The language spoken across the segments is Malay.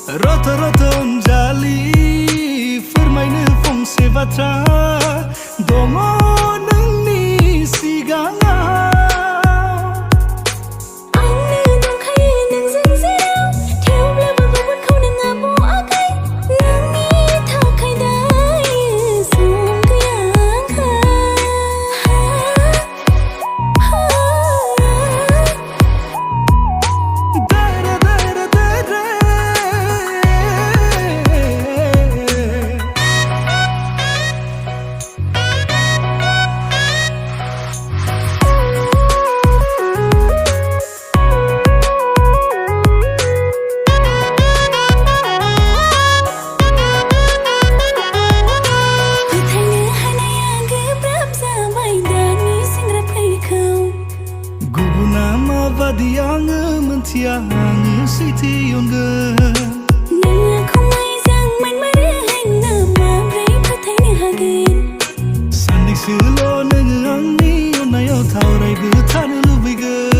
Rata rata unjali Firmainu fungse batra Dongo nangni siganga Dianga mentiang siti yonga Nang aku mai jang main marahang nama beri patai hagin Sandik silo nang angni nayo taurai betan lubiga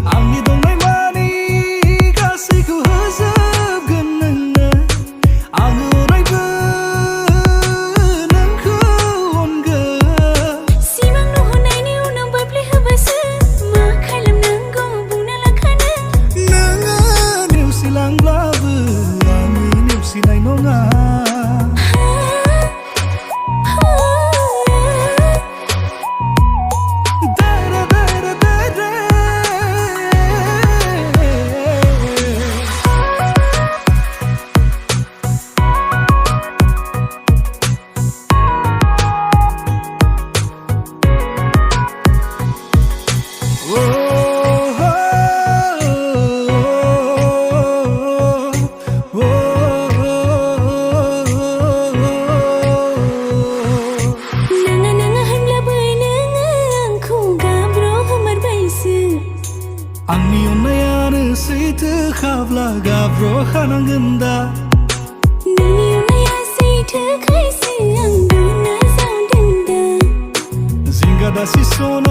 Angni dong nai mani kasih ku hazab genangna Angu rai benang ku onga Simang nuh nai ni unang bapli habasa Silang blabu, angin yang sinai nonga. Angni onayana sita khabla gabro khanang ganda Nani onaya sita kaisi ang duna sound denda Zinga da si sona